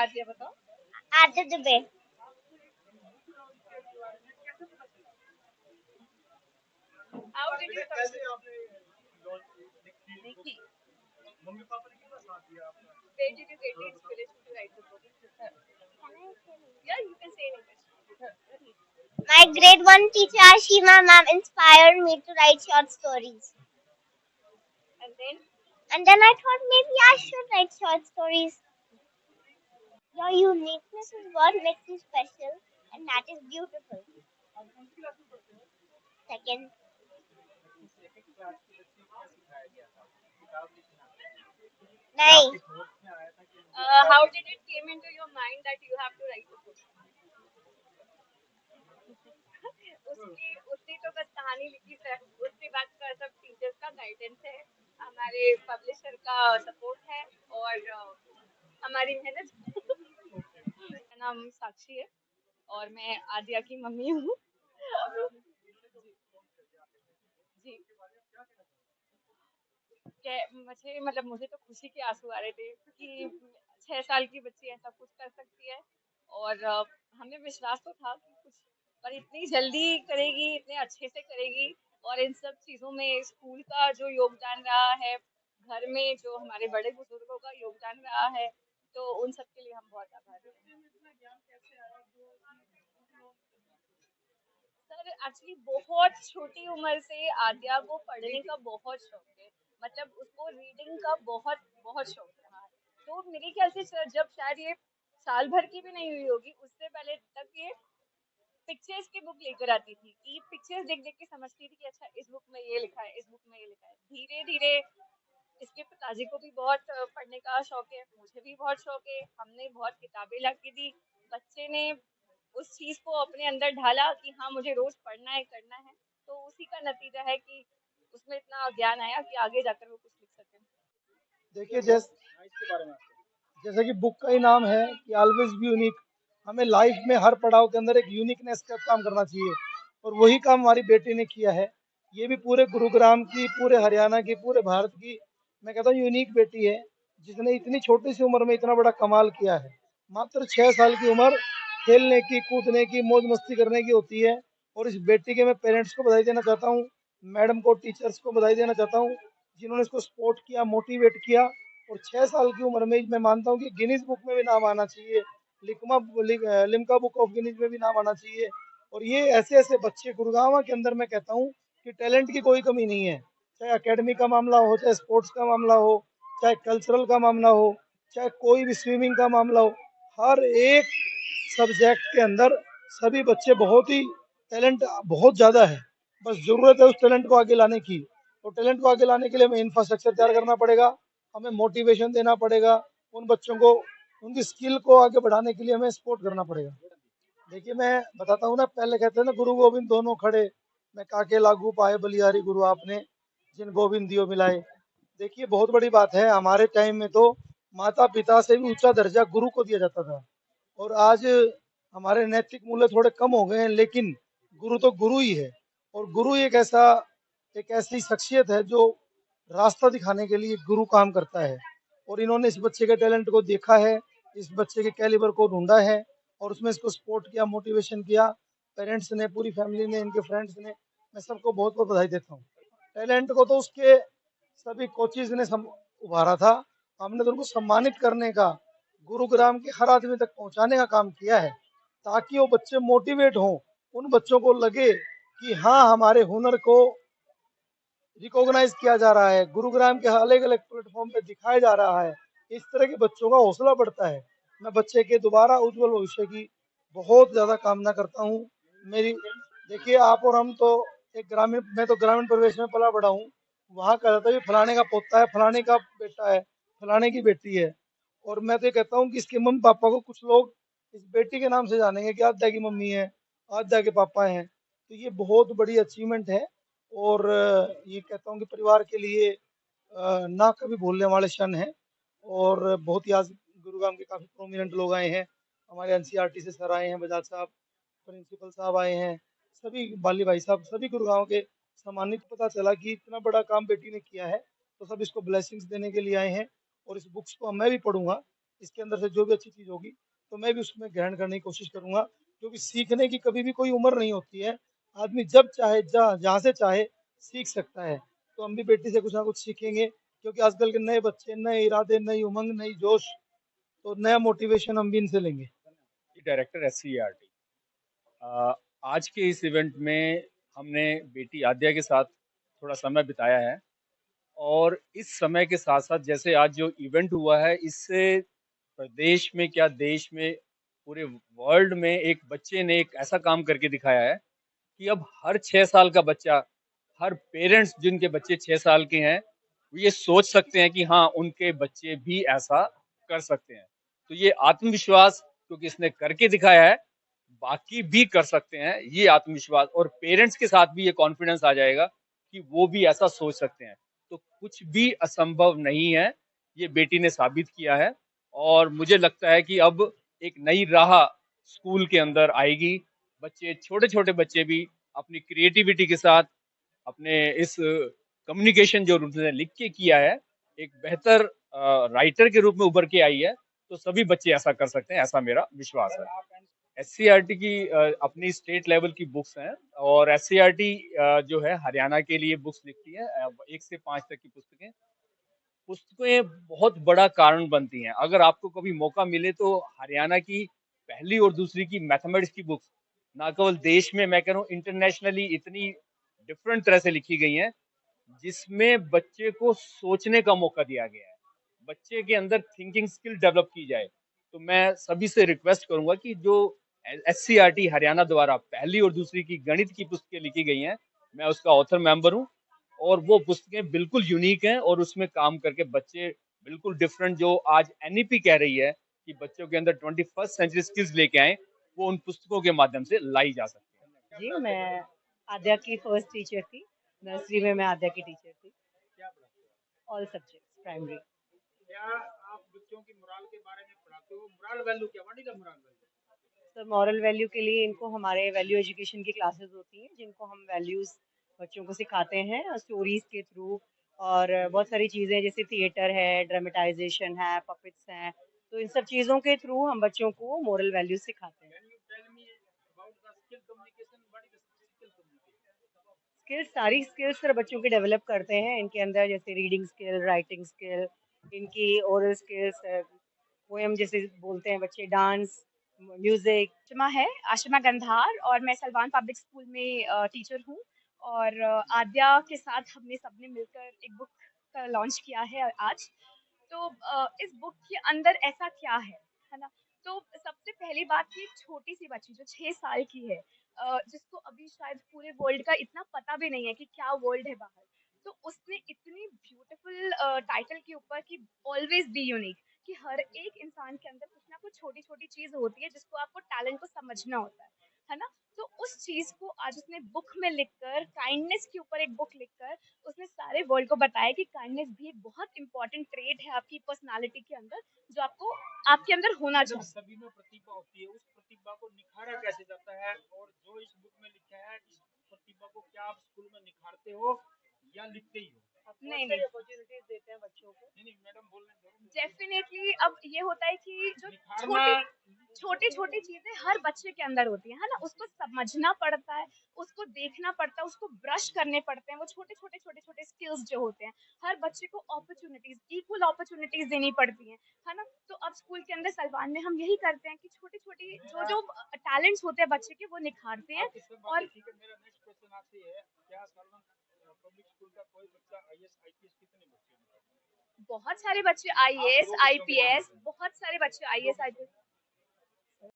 आदिया बताओ। Aditya Dubey. How did you देखी? Where did you get the inspiration to write the book? Yeah, you can say in English. My grade 1 teacher Ashima ma'am inspired me to write short stories. And then And then I thought maybe I should write short stories. Your uniqueness is what makes you special, and that is beautiful. Second, नहीं how did it came into your mind that you have to write a book? उसकी उसने तो बस कहानी लिखी sir, उसके बाद का सब टीचर्स का गाइडेंस है, हमारे पब्लिशर का सपोर्ट है और हमारी मेहनत। मेरा नाम साक्षी है और मैं आदिया की मम्मी हूँ। जी, मुझे तो खुशी के आंसू आ रहे थे कि 6 साल की बच्ची ऐसा कुछ कर सकती है और हमें विश्वास तो था कि कुछ, पर इतनी जल्दी करेगी, इतने अच्छे से करेगी और इन सब चीज़ों में स्कूल का जो योगदान रहा है, घर में जो हमारे बड़े बुजुर्गों का योगदान रहा है, तो उन सब के लिए हम बहुत आभारी हैं। सर एक्चुअली बहुत छोटी उम्र से आद्या को पढ़ने का बहुत शौक है, मतलब उसको रीडिंग का बहुत बहुत शौक रहा है। तो मेरे ख्याल से सर जब शायद ये साल भर की भी नहीं हुई होगी, उससे पहले तक ये पिक्चर्स की बुक लेकर आती थी कि पिक्चर्स देख देख के समझती थी कि अच्छा इस बुक में ये लिखा है, इस बुक में ये लिखा है। धीरे धीरे इसके पिताजी को भी बहुत पढ़ने का शौक है, मुझे भी बहुत शौक है, हमने बहुत किताबें ला के दी। बच्चे ने उस चीज को अपने अंदर ढाला कि हाँ मुझे रोज पढ़ना है, करना है, तो उसी का नतीजा है कि उसमें इतना ज्ञान आया कि आगे जाकर वो कुछ लिख सके। देखिए जैसे कि बुक का ही नाम है कि ऑलवेज बी यूनिक, हमें लाइफ में हर पड़ाव के अंदर एक यूनिकनेस का काम करना चाहिए और वही काम हमारी बेटी ने किया है। ये भी पूरे गुरुग्राम की, पूरे हरियाणा की, पूरे भारत की मैं कहता हूँ यूनिक बेटी है, जिसने इतनी छोटी सी उम्र में इतना बड़ा कमाल किया है। मात्र 6 साल की उम्र खेलने की, कूदने की, मौज मस्ती करने की होती है और इस बेटी के मैं पेरेंट्स को बधाई देना चाहता हूँ, मैडम को, टीचर्स को बधाई देना चाहता हूँ, जिन्होंने इसको सपोर्ट किया, मोटिवेट किया। और 6 साल की उम्र में मैं मानता हूँ कि गिनीज बुक में भी नाम आना चाहिए, लिम्का बुक ऑफ गिनीज में भी नाम आना चाहिए। और ये ऐसे ऐसे बच्चे गुड़गांव के अंदर मैं कहता हूँ कि टैलेंट की कोई कमी नहीं है, चाहे एकेडमी का मामला हो, चाहे स्पोर्ट्स का मामला हो, चाहे कल्चरल का मामला हो, चाहे कोई भी स्विमिंग का मामला हो, हर एक सब्जेक्ट के अंदर सभी बच्चे बहुत ही टैलेंट बहुत ज़्यादा है। बस ज़रूरत है उस टैलेंट को आगे लाने की, और टैलेंट को आगे लाने के लिए हमें इंफ्रास्ट्रक्चर तैयार करना पड़ेगा, हमें मोटिवेशन देना पड़ेगा, उन बच्चों को उनकी स्किल को आगे बढ़ाने के लिए हमें सपोर्ट करना पड़ेगा। देखिए मैं बताता हूँ ना, पहले कहते हैं ना गुरु गोविंद दोनों खड़े, मैं काके लागू पाए बलिहारी गुरु आपने, जिन गोविंद दियो मिलाए। देखिए बहुत बड़ी बात है, हमारे टाइम में तो माता पिता से भी ऊंचा दर्जा गुरु को दिया जाता था और आज हमारे नैतिक मूल्य थोड़े कम हो गए हैं, लेकिन गुरु तो गुरु ही है। और गुरु एक ऐसी शख्सियत है जो रास्ता दिखाने के लिए गुरु काम करता है। और इन्होंने इस बच्चे के टैलेंट को देखा है, इस बच्चे के कैलिबर को ढूंढा है और उसमें इसको सपोर्ट किया, मोटिवेशन किया। पेरेंट्स ने, पूरी फैमिली ने, इनके फ्रेंड्स ने, मैं सबको बहुत बहुत बधाई देता हूँ। टैलेंट को तो उसके सभी कोचेज ने उभारा था, हमने तो उनको सम्मानित करने का, गुरुग्राम के हर आदमी तक पहुंचाने का काम किया है, ताकि वो बच्चे मोटिवेट हों, उन बच्चों को लगे कि हाँ हमारे हुनर को रिकॉग्नाइज किया जा रहा है, गुरुग्राम के अलग अलग प्लेटफॉर्म पे दिखाया जा रहा है। इस तरह के बच्चों का हौसला बढ़ता है। मैं बच्चे के दोबारा उज्जवल भविष्य की बहुत ज़्यादा कामना करता हूँ। मेरी देखिए आप और हम तो एक ग्रामीण, मैं तो ग्रामीण परिवेश में पला बड़ा हूँ, वहाँ कहा जाता है फलाने का पोता है, फलाने का बेटा है, फलाने की बेटी है। और मैं तो ये कहता हूँ कि इसके मम्मी पापा को कुछ लोग इस बेटी के नाम से जानेंगे कि आद्या की मम्मी है, आद्या के पापा हैं। तो ये बहुत बड़ी अचीवमेंट है और ये कहता हूँ कि परिवार के लिए ना कभी भूलने वाले क्षण है। और बहुत ही आज गुरुग्राम के काफ़ी प्रोमिनेंट लोग आए हैं, हमारे एनसीईआरटी से सर आए हैं, बजाज साहब, प्रिंसिपल साहब आए हैं, सभी बाली भाई साहब, सभी गुरुग्राम के सम्मानित। पता चला कि इतना बड़ा काम बेटी ने किया है, तो सब इसको ब्लेसिंग्स देने के लिए आए हैं और इस बुक्स को मैं भी पढ़ूंगा। इसके अंदर से जो भी अच्छी चीज़ होगी तो मैं भी उसमें ग्रहण करने की कोशिश करूँगा, क्योंकि सीखने की कभी भी कोई उम्र नहीं होती है। आदमी जब चाहे जहाँ से चाहे सीख सकता है। तो हम भी बेटी से कुछ ना कुछ सीखेंगे, क्योंकि आजकल के नए बच्चे, नए इरादे, नई उमंग, नई जोश, तो नया मोटिवेशन हम भी इनसे लेंगे। डायरेक्टर SCERT, आज के इस इवेंट में हमने बेटी आद्या के साथ थोड़ा समय बिताया है, और इस समय के साथ साथ जैसे आज जो इवेंट हुआ है, इससे प्रदेश में क्या देश में पूरे वर्ल्ड में एक बच्चे ने एक ऐसा काम करके दिखाया है कि अब हर 6 साल का बच्चा, हर पेरेंट्स जिनके बच्चे 6 साल के हैं, वो ये सोच सकते हैं कि हाँ उनके बच्चे भी ऐसा कर सकते हैं। तो ये आत्मविश्वास, क्योंकि इसने करके दिखाया है, बाकी भी कर सकते हैं, ये आत्मविश्वास, और पेरेंट्स के साथ भी ये कॉन्फिडेंस आ जाएगा कि वो भी ऐसा सोच सकते हैं। तो कुछ भी असंभव नहीं है, ये बेटी ने साबित किया है। और मुझे लगता है कि अब एक नई राह स्कूल के अंदर आएगी। बच्चे, छोटे छोटे बच्चे भी अपनी क्रिएटिविटी के साथ, अपने इस कम्युनिकेशन जो उन्होंने लिख के किया है, एक बेहतर राइटर के रूप में उभर के आई है। तो सभी बच्चे ऐसा कर सकते हैं, ऐसा मेरा विश्वास है। SCERT की अपनी स्टेट लेवल की बुक्स हैं, और SCERT जो है हरियाणा के लिए बुक्स लिखती है, 1 से 5 तक की पुस्तकें। पुस्तकें बहुत बड़ा कारण बनती हैं। अगर आपको कभी मौका मिले तो हरियाणा की पहली और दूसरी की मैथमेटिक्स की बुक्स, ना केवल देश में, मैं कह रहा हूँ इंटरनेशनली, इतनी डिफरेंट तरह से लिखी गई हैं, जिसमें बच्चे को सोचने का मौका दिया गया है, बच्चे के अंदर थिंकिंग स्किल डेवलप की जाए। तो मैं सभी से रिक्वेस्ट करूंगा कि जो SCERT हरियाणा द्वारा पहली और दूसरी की गणित की पुस्तकें लिखी गई हैं, मैं उसका ऑथर मेंबर हूं, और वो पुस्तकें बिल्कुल यूनिक हैं, और उसमें काम करके बच्चे बिल्कुल डिफरेंट, जो आज NEP कह रही है कि बच्चों के अंदर 21st सेंचुरी स्किल्स लेके आए, वो उन पुस्तकों के माध्यम से लाई जा सकती है। जी, मैं आद्या की फर्स्ट टीचर थी। नर्सरी में मैं आद्या की टीचर थी, ऑल सब्जेक्ट्स प्राइमरी। क्या आप बच्चों की मोरल के बारे में पढ़ाते हो? मोरल वैल्यू क्या, what is the moral value? Sir, moral value के लिए इनको हमारे वैल्यू एजुकेशन की क्लासेस होती हैं, जिनको हम वैल्यूज़ बच्चों को सिखाते हैं स्टोरीज़ के थ्रू। और बहुत सारी चीज़ें जैसे थिएटर है, ड्रामेटाइजेशन है, पपेट्स हैं, तो इन सब चीज़ों के थ्रू हम बच्चों को मॉरल वैल्यूज सिखाते हैं। Can you tell me about the skill communication, what is the skill communication? Skills, सारी स्किल्स सर बच्चों की डेवलप करते हैं इनके अंदर, जैसे रीडिंग स्किल, राइटिंग स्किल, इनकी ओरल स्किल्स, पोएम जैसे बोलते हैं बच्चे, डांस, म्यूजिक। आशिमा है, आशिमा गंधार, और मैं सलवान पब्लिक स्कूल में टीचर हूँ। और आद्या के साथ हमने सबने मिलकर एक बुक का लॉन्च किया है आज। तो इस बुक के अंदर ऐसा क्या है ना? तो सबसे पहली बात कि एक छोटी सी बच्ची जो 6 साल की है, जिसको अभी शायद पूरे वर्ल्ड का इतना पता भी नहीं है कि क्या वर्ल्ड है बाहर, तो उसने इतनी ब्यूटीफुल टाइटल के ऊपर कि ऑलवेज बी यूनिक, कि हर एक इंसान के अंदर कुछ ना कुछ छोटी छोटी चीज होती है जिसको आपको टैलेंट को समझना होता है ना? तो उस चीज को आज उसने बुक में लिखकर, काइंडनेस के ऊपर एक बुक लिखकर उसने सारे वर्ल्ड को बताया कि काइंडनेस भी एक बहुत इंपॉर्टेंट ट्रेट है आपकी पर्सनालिटी के अंदर, जो आपको आपके अंदर होना जब चाहिए। सभी में प्रतिभा होती है, उस प्रतिभा को निखारा कैसे जाता है? और जो इस बुक में लिखा है, इस प्रतिभा को क्या आप स्कूल में निखारते हो या लिखते ही हो? नहीं नहीं, अपॉर्चुनिटीज देते हैं बच्चों को। नहीं नहीं मैडम, बोलने दो। डेफिनेटली अब ये होता है कि जो निखारना, छोटी छोटी चीजें हर बच्चे के अंदर होती है ना, उसको समझना पड़ता है, उसको देखना पड़ता है, उसको ब्रश करने पड़ते हैं, वो छोटे छोटे स्किल्स जो होते हैं। हर बच्चे को अपॉर्चुनिटीज, इक्वल अपॉर्चुनिटीज देनी पड़ती हैं, है ना? तो अब स्कूल के अंदर सलमान में हम यही करते हैं कि छोटी छोटी जो जो टैलेंट्स होते हैं बच्चे के, वो निखारते हैं। आपकी सब और बातें ठीक है। मेरा नेक्स्ट क्वेश्चन आपसे है, क्या सलमान पब्लिक स्कूल का कोई बच्चा IAS IPS, कितने बच्चे हैं? बहुत सारे बच्चे IAS IPS, बहुत सारे बच्चे IAS IPS,